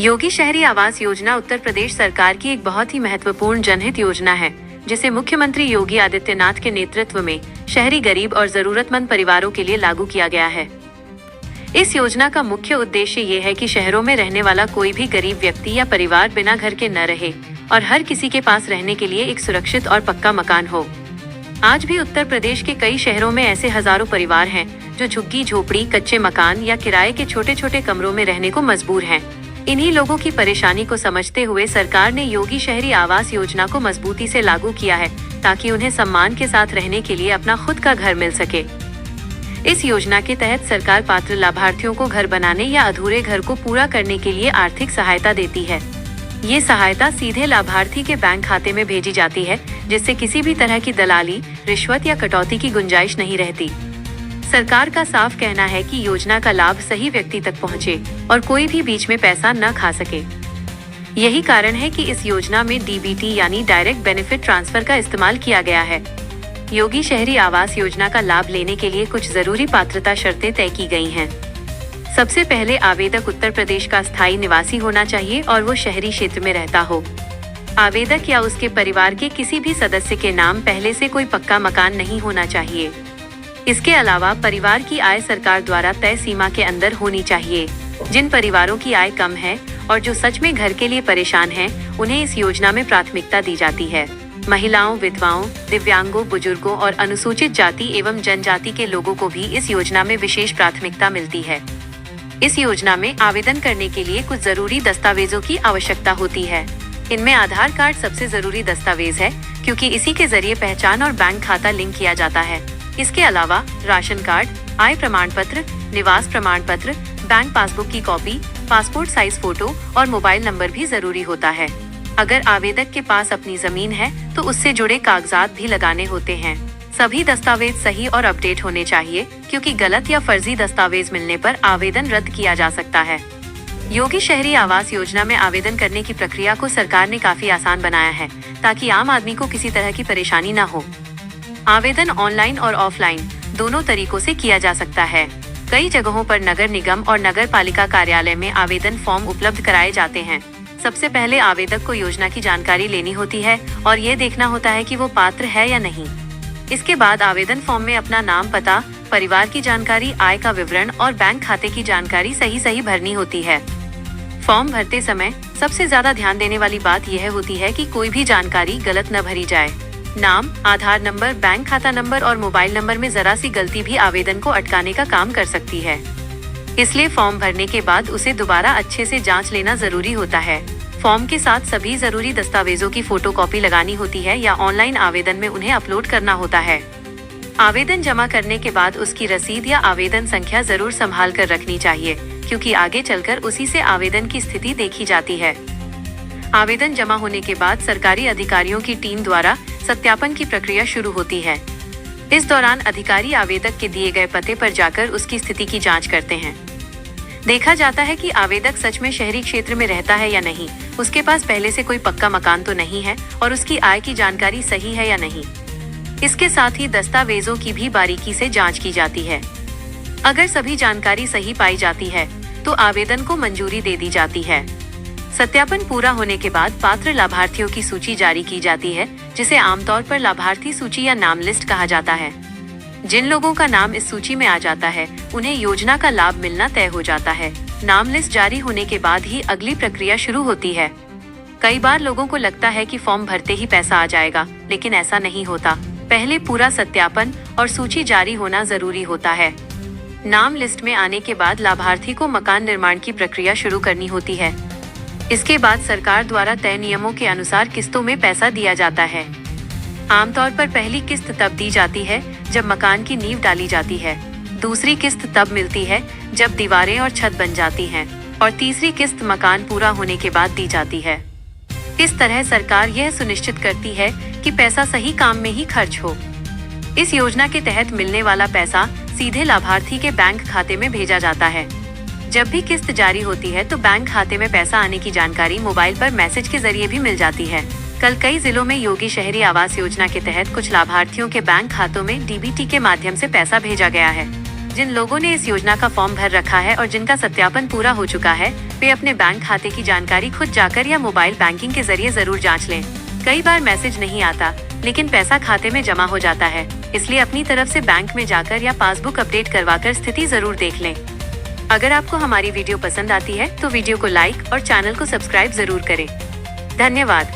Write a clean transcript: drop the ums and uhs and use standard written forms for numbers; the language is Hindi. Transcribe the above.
योगी शहरी आवास योजना उत्तर प्रदेश सरकार की एक बहुत ही महत्वपूर्ण जनहित योजना है, जिसे मुख्यमंत्री योगी आदित्यनाथ के नेतृत्व में शहरी गरीब और जरूरतमंद परिवारों के लिए लागू किया गया है। इस योजना का मुख्य उद्देश्य ये है कि शहरों में रहने वाला कोई भी गरीब व्यक्ति या परिवार बिना घर के न रहे और हर किसी के पास रहने के लिए एक सुरक्षित और पक्का मकान हो। आज भी उत्तर प्रदेश के कई शहरों में ऐसे हजारों परिवार हैं जो झुग्गी झोपड़ी, कच्चे मकान या किराए के छोटे छोटे कमरों में रहने को मजबूर हैं। इन्हीं लोगों की परेशानी को समझते हुए सरकार ने योगी शहरी आवास योजना को मजबूती से लागू किया है, ताकि उन्हें सम्मान के साथ रहने के लिए अपना खुद का घर मिल सके। इस योजना के तहत सरकार पात्र लाभार्थियों को घर बनाने या अधूरे घर को पूरा करने के लिए आर्थिक सहायता देती है। ये सहायता सीधे लाभार्थी के बैंक खाते में भेजी जाती है, जिससे किसी भी तरह की दलाली, रिश्वत या कटौती की गुंजाइश नहीं रहती। सरकार का साफ कहना है कि योजना का लाभ सही व्यक्ति तक पहुंचे और कोई भी बीच में पैसा न खा सके। यही कारण है कि इस योजना में डीबीटी यानी डायरेक्ट बेनिफिट ट्रांसफर का इस्तेमाल किया गया है। योगी शहरी आवास योजना का लाभ लेने के लिए कुछ जरूरी पात्रता शर्तें तय की गई हैं। सबसे पहले आवेदक उत्तर प्रदेश का स्थायी निवासी होना चाहिए और वो शहरी क्षेत्र में रहता हो। आवेदक या उसके परिवार के किसी भी सदस्य के नाम पहले से कोई पक्का मकान नहीं होना चाहिए। इसके अलावा परिवार की आय सरकार द्वारा तय सीमा के अंदर होनी चाहिए। जिन परिवारों की आय कम है और जो सच में घर के लिए परेशान हैं, उन्हें इस योजना में प्राथमिकता दी जाती है। महिलाओं, विधवाओं, दिव्यांगों, बुजुर्गों और अनुसूचित जाति एवं जनजाति के लोगों को भी इस योजना में विशेष प्राथमिकता मिलती है। इस योजना में आवेदन करने के लिए कुछ जरूरी दस्तावेजों की आवश्यकता होती है। इनमें आधार कार्ड सबसे जरूरी दस्तावेज है, क्योंकि इसी के जरिए पहचान और बैंक खाता लिंक किया जाता है। इसके अलावा राशन कार्ड, आय प्रमाण पत्र, निवास प्रमाण पत्र, बैंक पासबुक की कॉपी, पासपोर्ट साइज फोटो और मोबाइल नंबर भी जरूरी होता है। अगर आवेदक के पास अपनी जमीन है तो उससे जुड़े कागजात भी लगाने होते हैं। सभी दस्तावेज सही और अपडेट होने चाहिए, क्योंकि गलत या फर्जी दस्तावेज मिलने पर आवेदन रद्द किया जा सकता है। योगी शहरी आवास योजना में आवेदन करने की प्रक्रिया को सरकार ने काफी आसान बनाया है, ताकि आम आदमी को किसी तरह की परेशानी न हो। आवेदन ऑनलाइन और ऑफलाइन दोनों तरीकों से किया जा सकता है। कई जगहों पर नगर निगम और नगर पालिका कार्यालय में आवेदन फॉर्म उपलब्ध कराए जाते हैं। सबसे पहले आवेदक को योजना की जानकारी लेनी होती है और ये देखना होता है कि वो पात्र है या नहीं। इसके बाद आवेदन फॉर्म में अपना नाम, पता, परिवार की जानकारी, आय का विवरण और बैंक खाते की जानकारी सही भरनी होती है। फॉर्म भरते समय सबसे ज्यादा ध्यान देने वाली बात यह होती है कि कोई भी जानकारी गलत न भरी जाए। नाम, आधार नंबर, बैंक खाता नंबर और मोबाइल नंबर में जरा सी गलती भी आवेदन को अटकाने का काम कर सकती है। इसलिए फॉर्म भरने के बाद उसे दोबारा अच्छे से जांच लेना जरूरी होता है। फॉर्म के साथ सभी जरूरी दस्तावेजों की फोटोकॉपी लगानी होती है या ऑनलाइन आवेदन में उन्हें अपलोड करना होता है। आवेदन जमा करने के बाद उसकी रसीद या आवेदन संख्या जरूर संभाल कर रखनी चाहिए, क्योंकि आगे चलकर उसी से आवेदन की स्थिति देखी जाती है। आवेदन जमा होने के बाद सरकारी अधिकारियों की टीम द्वारा सत्यापन की प्रक्रिया शुरू होती है। इस दौरान अधिकारी आवेदक के दिए गए पते पर जाकर उसकी स्थिति की जांच करते हैं। देखा जाता है कि आवेदक सच में शहरी क्षेत्र में रहता है या नहीं, उसके पास पहले से कोई पक्का मकान तो नहीं है और उसकी आय की जानकारी सही है या नहीं। इसके साथ ही दस्तावेजों की भी बारीकी से जांच की जाती है। अगर सभी जानकारी सही पाई जाती है तो आवेदन को मंजूरी दे दी जाती है। सत्यापन पूरा होने के बाद पात्र लाभार्थियों की सूची जारी की जाती है, जिसे आमतौर पर लाभार्थी सूची या नाम लिस्ट कहा जाता है। जिन लोगों का नाम इस सूची में आ जाता है, उन्हें योजना का लाभ मिलना तय हो जाता है। नाम लिस्ट जारी होने के बाद ही अगली प्रक्रिया शुरू होती है। कई बार लोगों को लगता है कि फॉर्म भरते ही पैसा आ जाएगा, लेकिन ऐसा नहीं होता। पहले पूरा सत्यापन और सूची जारी होना जरूरी होता है। नाम लिस्ट में आने के बाद लाभार्थी को मकान निर्माण की प्रक्रिया शुरू करनी होती है। इसके बाद सरकार द्वारा तय नियमों के अनुसार किस्तों में पैसा दिया जाता है। आमतौर पर पहली किस्त तब दी जाती है जब मकान की नींव डाली जाती है, दूसरी किस्त तब मिलती है जब दीवारें और छत बन जाती हैं, और तीसरी किस्त मकान पूरा होने के बाद दी जाती है। इस तरह सरकार यह सुनिश्चित करती है कि पैसा सही काम में ही खर्च हो। इस योजना के तहत मिलने वाला पैसा सीधे लाभार्थी के बैंक खाते में भेजा जाता है। जब भी किस्त जारी होती है तो बैंक खाते में पैसा आने की जानकारी मोबाइल पर मैसेज के जरिए भी मिल जाती है। कल कई जिलों में योगी शहरी आवास योजना के तहत कुछ लाभार्थियों के बैंक खातों में डीबीटी के माध्यम से पैसा भेजा गया है। जिन लोगों ने इस योजना का फॉर्म भर रखा है और जिनका सत्यापन पूरा हो चुका है, वे अपने बैंक खाते की जानकारी खुद जाकर या मोबाइल बैंकिंग के जरिए जरूर जांच लें। कई बार मैसेज नहीं आता, लेकिन पैसा खाते में जमा हो जाता है, इसलिए अपनी तरफ से बैंक में जाकर या पासबुक अपडेट करवाकर स्थिति जरूर देख लें। अगर आपको हमारी वीडियो पसंद आती है तो वीडियो को लाइक और चैनल को सब्सक्राइब जरूर करें। धन्यवाद।